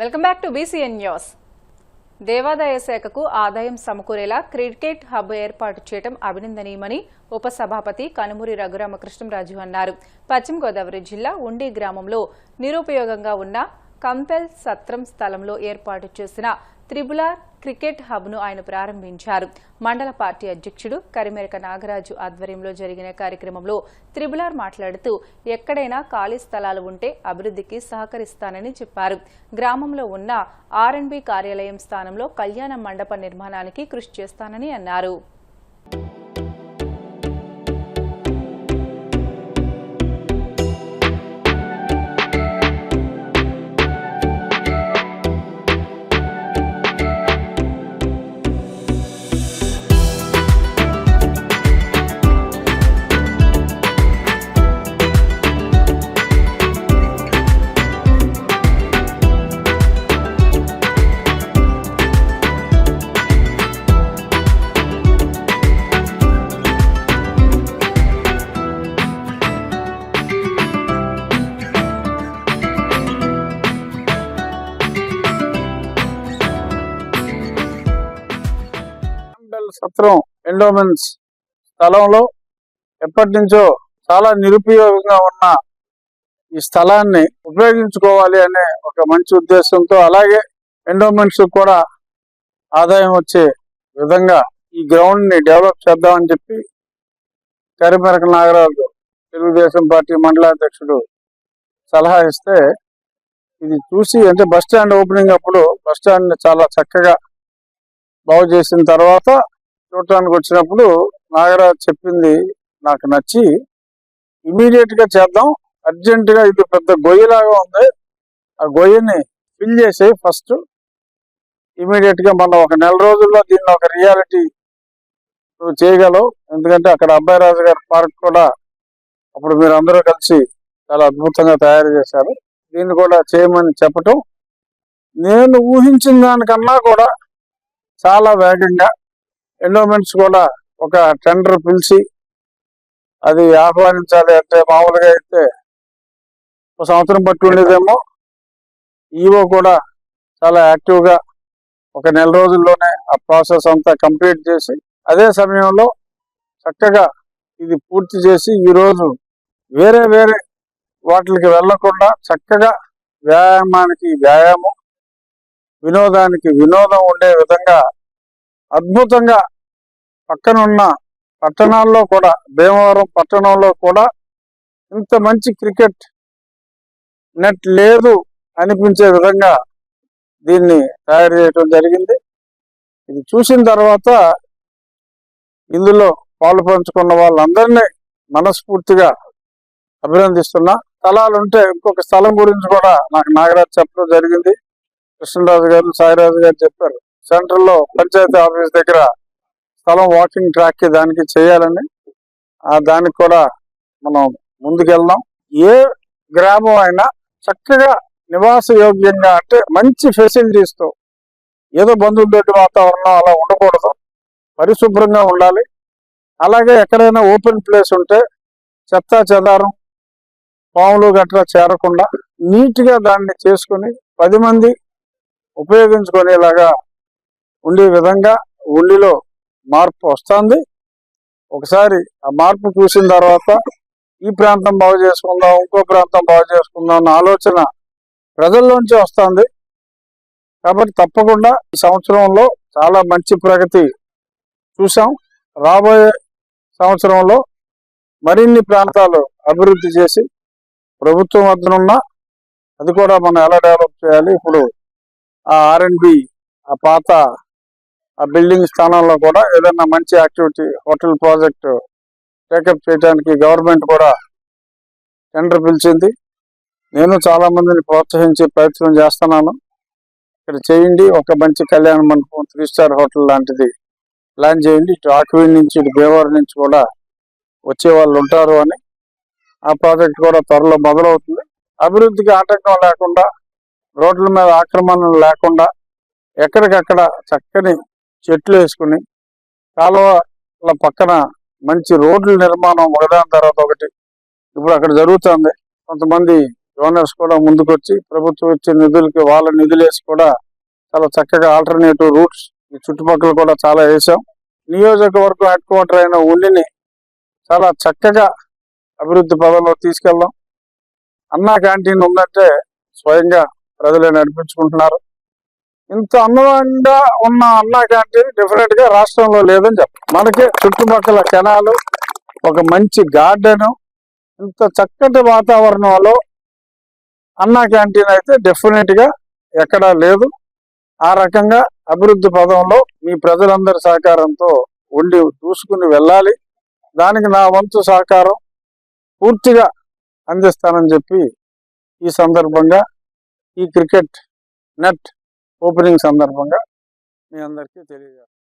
Welcome back to BCN news. దేవాదాయ శాఖకు ఆదాయం సమకూరేలా క్రికెట్ హబ్ ఏర్పాటు చేయడం అభినందనీయమని ఉపసభాపతి కనుమూరి రఘురామకృష్ణంరాజు అన్నారు. పశ్చిమ గోదావరి జిల్లా ఉండి గ్రామంలో నిరుపయోగంగా ఉన్న కంపెల్ సత్రం స్థలంలో ఏర్పాటు చేసిన త్రిబులార్ క్రికెట్ హబ్ ను ఆయన ప్రారంభించారు. మండల పార్టీ అధ్యక్షుడు కరిమెరక నాగరాజు ఆధ్వర్యంలో జరిగిన కార్యక్రమంలో త్రిబులార్ మాట్లాడుతూ ఎక్కడైనా ఖాళీ స్థలాలు ఉంటే అభివృద్ధికి సహకరిస్తానని చెప్పారు. గ్రామంలో ఉన్న R&B కార్యాలయం స్థానంలో కళ్యాణ మండప నిర్మాణానికి కృషి చేస్తానని అన్నారు. సత్రం ఎండోమెంట్స్ స్థలంలో ఎప్పటి నుంచో చాలా నిరుపయోగంగా ఉన్న ఈ స్థలాన్ని ఉపయోగించుకోవాలి అనే ఒక మంచి ఉద్దేశంతో, అలాగే ఎండోమెంట్స్ కూడా ఆదాయం వచ్చే విధంగా ఈ గ్రౌండ్ ని డెవలప్ చేద్దామని చెప్పి కరిమెరక నాగరాజు తెలుగుదేశం పార్టీ మండలాధ్యక్షుడు సలహా ఇస్తే, ఇది చూసి అంటే బస్ స్టాండ్ ఓపెనింగ్ అప్పుడు బస్ స్టాండ్ ని చాలా చక్కగా బాగు చేసిన తర్వాత చూడటానికి వచ్చినప్పుడు నాగరాజు చెప్పింది నాకు నచ్చి, ఇమీడియట్ గా చేద్దాం, అర్జెంట్ గా, ఇది పెద్ద గొయ్యిలాగా ఉంది, ఆ గొయ్యిని ఫిల్ చేసి ఫస్ట్ ఇమీడియట్ గా మనం ఒక నెల రోజుల్లో దీన్ని ఒక రియాలిటీ చేయగలవు. ఎందుకంటే అక్కడ అబ్బాయి రాజు గారి పార్క్ కూడా అప్పుడు మీరు అందరూ కలిసి చాలా అద్భుతంగా తయారు చేశారు. దీన్ని కూడా చేయమని చెప్పటం, నేను ఊహించిన దానికన్నా కూడా చాలా వేగంగా ఎండోమెంట్స్ కూడా ఒక టెండర్ పిలిచి అది ఆహ్వానించాలి అంటే మామూలుగా అయితే ఒక సంవత్సరం పట్టి ఉండేదేమో. ఈవో కూడా చాలా యాక్టివ్ గా ఒక నెల రోజుల్లోనే ఆ ప్రాసెస్ అంతా కంప్లీట్ చేసి, అదే సమయంలో చక్కగా ఇది పూర్తి చేసి ఈరోజు వేరే వేరే వాటికి వెళ్లకుండా చక్కగా వ్యాయామానికి వ్యాయామం, వినోదానికి వినోదం ఉండే విధంగా అద్భుతంగా పక్కనున్న పట్టణాల్లో కూడా, భీమవరం పట్టణంలో కూడా ఇంత మంచి క్రికెట్ నెట్ లేదు అనిపించే విధంగా దీన్ని తయారు చేయడం జరిగింది. ఇది చూసిన తర్వాత ఇందులో పాలు పంచుకున్న వాళ్ళందరినీ మనస్ఫూర్తిగా అభినందిస్తున్నా. స్థలాలుంటే ఇంకొక స్థలం గురించి కూడా నాకు నాగరాజు చెప్పడం జరిగింది. కృష్ణరాజు గారు, సాయిరాజు గారు చెప్పారు, సెంటర్ లో పంచాయతీ ఆఫీస్ దగ్గర స్థలం వాకింగ్ ట్రాక్ కి దానికి చేయాలని. దానికి కూడా మనం ముందుకెళ్దాం. ఏ గ్రామం అయినా చక్కగా నివాస యోగ్యంగా, అంటే మంచి ఫెసిలిటీస్ తో, ఏదో బంధువులతోటి వాతావరణం అలా ఉండకూడదు, పరిశుభ్రంగా ఉండాలి. అలాగే ఎక్కడైనా ఓపెన్ ప్లేస్ ఉంటే చెత్తా చెదారం, పాములు గట్రా చేరకుండా నీట్ గా దాన్ని చేసుకుని 10 మంది ఉపయోగించుకునేలాగా ఉండే విధంగా ఉండిలో మార్పు వస్తుంది. ఒకసారి ఆ మార్పు చూసిన తర్వాత ఈ ప్రాంతం బాగు చేసుకుందాం, ఇంకో ప్రాంతం బాగు చేసుకుందాం అన్న ఆలోచన ప్రజల్లోంచి వస్తుంది. కాబట్టి తప్పకుండా ఈ సంవత్సరంలో చాలా మంచి ప్రగతి చూసాం. రాబోయే సంవత్సరంలో మరిన్ని ప్రాంతాలు అభివృద్ధి చేసి ప్రభుత్వం వద్దనున్న అది కూడా మనం ఎలా డెవలప్ చేయాలి, ఇప్పుడు ఆ R&B ఆ పాత ఆ బిల్డింగ్ స్థానంలో కూడా ఏదైనా మంచి యాక్టివిటీ, హోటల్ ప్రాజెక్ట్ టేకప్ చేయడానికి గవర్నమెంట్ కూడా టెండర్ పిలిచింది. నేను చాలా మందిని ప్రోత్సహించి ప్రయత్నం చేస్తున్నాను. ఇక్కడ చేయండి, ఒక మంచి కళ్యాణ మండపం, 3 స్టార్ హోటల్ లాంటిది ప్లాన్ చేయండి, ఇటు ఆక్వీన్ నుంచి ఇటు భీమవరం నుంచి కూడా వచ్చే వాళ్ళు ఉంటారు అని. ఆ ప్రాజెక్ట్ కూడా త్వరలో మొదలవుతుంది. అభివృద్ధికి ఆటంకం లేకుండా, రోడ్ల మీద ఆక్రమణలు లేకుండా, ఎక్కడికక్కడ చక్కని చెట్లు వేసుకుని, కాలువల పక్కన మంచి రోడ్ల నిర్మాణం ఒకదాని తర్వాత ఒకటి ఇప్పుడు అక్కడ జరుగుతుంది. కొంతమంది ఓనర్స్ కూడా ముందుకొచ్చి ప్రభుత్వం ఇచ్చే నిధులకి వాళ్ళ నిధులు వేసి కూడా చాలా చక్కగా ఆల్టర్నేటివ్ రూట్స్ ఈ చుట్టుపక్కల కూడా చాలా వేసాం. నియోజకవర్గం హెడ్ క్వార్టర్ అయిన ఉండిని చాలా చక్కగా అభివృద్ధి పదంలో తీసుకెళ్దాం. అన్నా క్యాంటీన్ ఉందంటే స్వయంగా ప్రజలే నడిపించుకుంటున్నారు. ఇంత అందంగా ఉన్న అన్నా క్యాంటీన్ డెఫినెట్ గా రాష్ట్రంలో లేదని చెప్పాలి. మనకి చుట్టుపక్కల కెనాలు, ఒక మంచి గార్డెన్, ఇంత చక్కటి వాతావరణంలో అన్నా క్యాంటీన్ అయితే డెఫినెట్ గా ఎక్కడా లేదు. ఆ రకంగా అభివృద్ధి పదంలో మీ ప్రజలందరి సహకారంతో ఉండి దూసుకుని వెళ్ళాలి. దానికి నా వంతు సహకారం పూర్తిగా అందిస్తానని చెప్పి ఈ సందర్భంగా ఈ క్రికెట్ నెట్ ఓపెనింగ్ సందర్భంగా మీ అందరికీ తెలియజేస్తాను.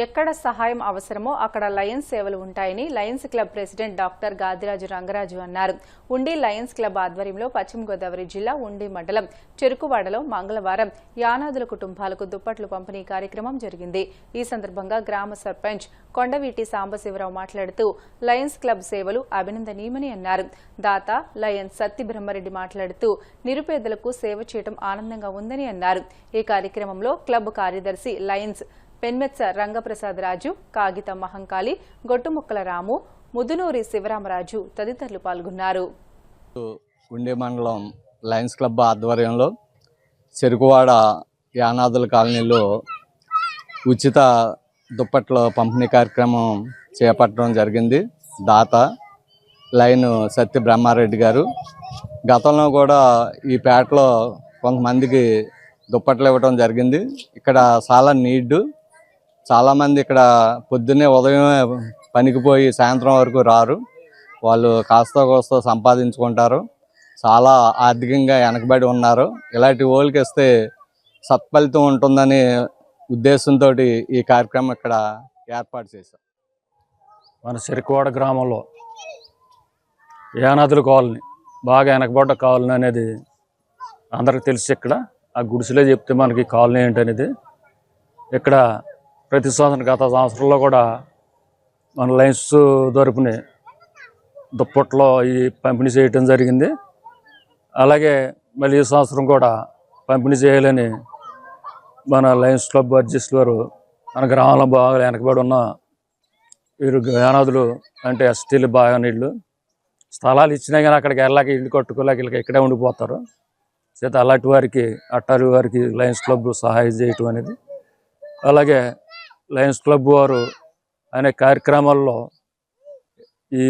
ఎక్కడ సహాయం అవసరమో అక్కడ లయన్స్ సేవలు ఉంటాయని Lions club president doctor Gadiraju Rangaraju అన్నారు. ఉండి లయన్స్ క్లబ్ ఆధ్వర్యంలో పశ్చిమ గోదావరి జిల్లా ఉండి మండలం చెరుకువాడలో మంగళవారం యానాదుల కుటుంబాలకు దుప్పట్లు పంపిణీ కార్యక్రమం జరిగింది. ఈ సందర్భంగా గ్రామ సర్పంచ్ కొండవీటి సాంబశివరావు మాట్లాడుతూ లయన్స్ క్లబ్ సేవలు అభినందనీయమని అన్నారు. దాత లయన్స్ సత్తి బ్రహ్మారెడ్డి మాట్లాడుతూ నిరుపేదలకు సేవ చేయడం ఆనందంగా ఉందని అన్నారు. ఈ కార్యక్రమంలో క్లబ్ కార్యదర్శి లయన్స్ పెన్మెత్స రంగప్రసాద్ రాజు, కాగితం మహంకాళి, గొట్టుముక్కల రాము, ముదునూరి శివరామరాజు తదితరులు పాల్గొన్నారు. ఉండి మండలం లయన్స్ క్లబ్ ఆధ్వర్యంలో చెరుకువాడ యానాదుల కాలనీలో ఉచిత దుప్పట్ల పంపిణీ కార్యక్రమం చేపట్టడం జరిగింది. దాత లైన్ సత్య బ్రహ్మారెడ్డి గారు గతంలో కూడా ఈ పేటలో కొంతమందికి దుప్పట్లు ఇవ్వడం జరిగింది. ఇక్కడ చాలా నీడ్, చాలామంది ఇక్కడ పొద్దున్నే ఉదయం పనికి పోయి సాయంత్రం వరకు రారు. వాళ్ళు కాస్త కోస్త సంపాదించుకుంటారు. చాలా ఆర్థికంగా వెనకబడి ఉన్నారు. ఇలాంటి వాళ్ళకి ఇస్తే సత్ఫలితం ఉంటుందని ఉద్దేశంతో ఈ కార్యక్రమం ఇక్కడ ఏర్పాటు చేశాం. మన చెరుకువాడ గ్రామంలో యానాదుల కాలనీ బాగా వెనకబడ్డ కాలనీ అనేది అందరికి తెలుసు. ఇక్కడ ఆ గుడిసెలే చెప్తే మనకి కాలనీ ఏంటనేది. ఇక్కడ ప్రతి సంవత్సరం గత సంవత్సరంలో కూడా మన లయన్స్ తరపున దుప్పట్లో ఈ పంపిణీ చేయటం జరిగింది. అలాగే మళ్ళీ ఈ సంవత్సరం కూడా పంపిణీ చేయాలని మన లయన్స్ క్లబ్ అధ్యక్షులు వారు మన గ్రామంలో బాగా వెనకబడి ఉన్న వీరు యానాదులు అంటే ఎస్టీలు బాగా నీళ్ళు స్థలాలు ఇచ్చినా కానీ అక్కడికి వెళ్ళాక ఇల్లు కట్టుకోలేక వీళ్ళకి ఇక్కడే ఉండిపోతారు. చేత అలాంటి వారికి అట్టారి వారికి లయన్స్ క్లబ్ సహాయం చేయటం అనేది, అలాగే లయన్స్ క్లబ్ వారు అనేక కార్యక్రమాల్లో ఈ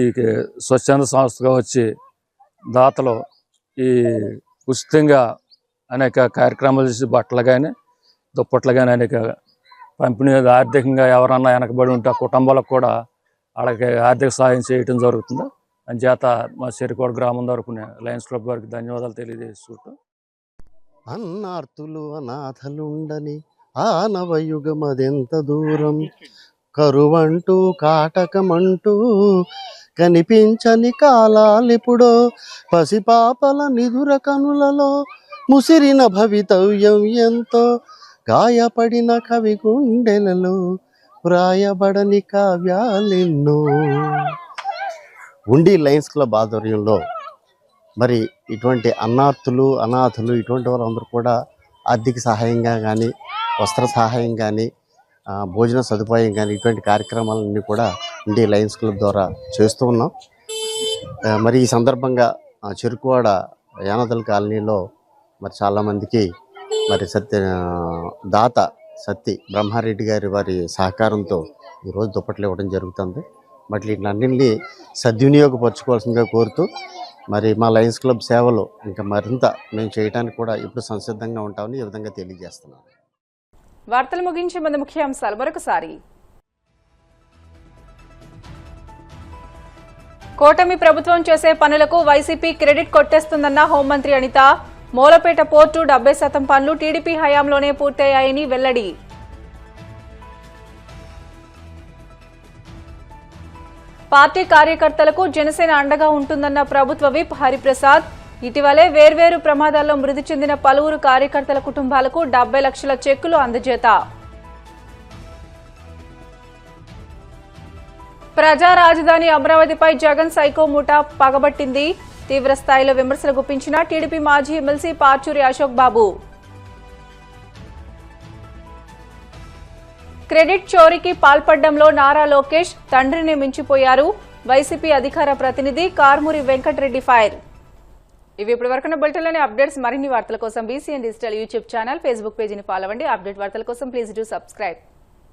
స్వచ్ఛంద సంస్థగా వచ్చి దాతలు ఈ ఉచితంగా అనేక కార్యక్రమాలు చేసి బట్టలు కానీ దుప్పట్లు కానీ అనేక పంపిణీ ఆర్థికంగా ఎవరన్నా వెనకబడి ఉంటే ఆ కుటుంబాలకు కూడా వాళ్ళకి ఆర్థిక సహాయం చేయటం జరుగుతుంది. అంచేత మా చెరుకోడ గ్రామం తరపున లయన్స్ క్లబ్ వారికి ధన్యవాదాలు తెలియజేసుకుంటాం. అన్నార్తులు అనాథలుండని ఆనవయుగమదెంత దూరం, కరువంటూ కాటకమంటూ కనిపించని కాలాలిపుడో, పసిపాపల నిదుర కనులలో ముసిరిన భవితవ్యం ఎంతో, గాయపడిన కవి గుండెలలో వ్రాయబడని కావ్యాలెన్నో. ఉండి లయన్స్ క్లబ్ ఆధ్వర్యంలో మరి ఇటువంటి అన్నార్తులు అనాథులు ఇటువంటి వాళ్ళందరూ కూడా ఆర్థిక సహాయంగా కానీ వస్త్ర సహాయం కానీ భోజన సదుపాయం కానీ ఇటువంటి కార్యక్రమాలన్నీ కూడా ఉండి లయన్స్ క్లబ్ ద్వారా చేస్తూ ఉన్నాం. మరి ఈ సందర్భంగా చెరుకువాడ యానాదుల కాలనీలో మరి చాలామందికి మరి దాత సత్తి బ్రహ్మారెడ్డి గారి వారి సహకారంతో ఈరోజు దుప్పట్లు ఇవ్వడం జరుగుతుంది. మరి వీటినన్నింటినీ సద్వినియోగపరచుకోవాల్సిందిగా కోరుతూ మరి మా లయన్స్ క్లబ్ సేవలు ఇంకా మరింత మేము చేయడానికి కూడా ఇప్పుడు సంసిద్ధంగా ఉంటామని ఈ విధంగా తెలియజేస్తున్నాను. వార్తలు ముగించే ముందు ముఖ్యాంశాలు మరొకసారి. కూటమి ప్రభుత్వం చేసే పనులకు వైసీపీ క్రెడిట్ కొట్టేస్తుందన్న హోంమంత్రి అనిత. మూలపేట పోర్టు 70% పనులు టీడీపీ హయాంలోనే పూర్తయ్యాయని వెల్లడి. పార్టీ కార్యకర్తలకు జనసేన అండగా ఉంటుందన్న ప్రభుత్వ విప్ హరిప్రసాద్. ఇటీవలే వేర్వేరు ప్రమాదాల్లో మృతి చెందిన పలువురు కార్యకర్తల కుటుంబాలకు 70 లక్షల చెక్కులు అందజేత. ప్రజా రాజధాని అమరావతిపై జగన్ సైకో ముఠా పగబట్టింది. తీవ్ర స్థాయిలో విమర్శలు గుప్పించిన టీడీపీ మాజీ ఎమ్మెల్సీ పార్చూరి అశోక్ బాబు. క్రెడిట్ చోరీకి పాల్పడ్డంలో నారా లోకేష్ తండ్రిని మించిపోయారు. వైసీపీ అధికార ప్రతినిధి కార్మూరి వెంకటరెడ్డి ఫైర్. ఇవి ఇప్పటివరకున్న బులెటిన్లోని అప్డేట్స్. మరిన్ని వార్తల కోసం BCN digital YouTube channel, Facebook పేజీని ఫాలో అవ్వండి. అప్డేట్ వార్తల కోసం ప్లీజ్ డూ సబ్స్క్రైబ్.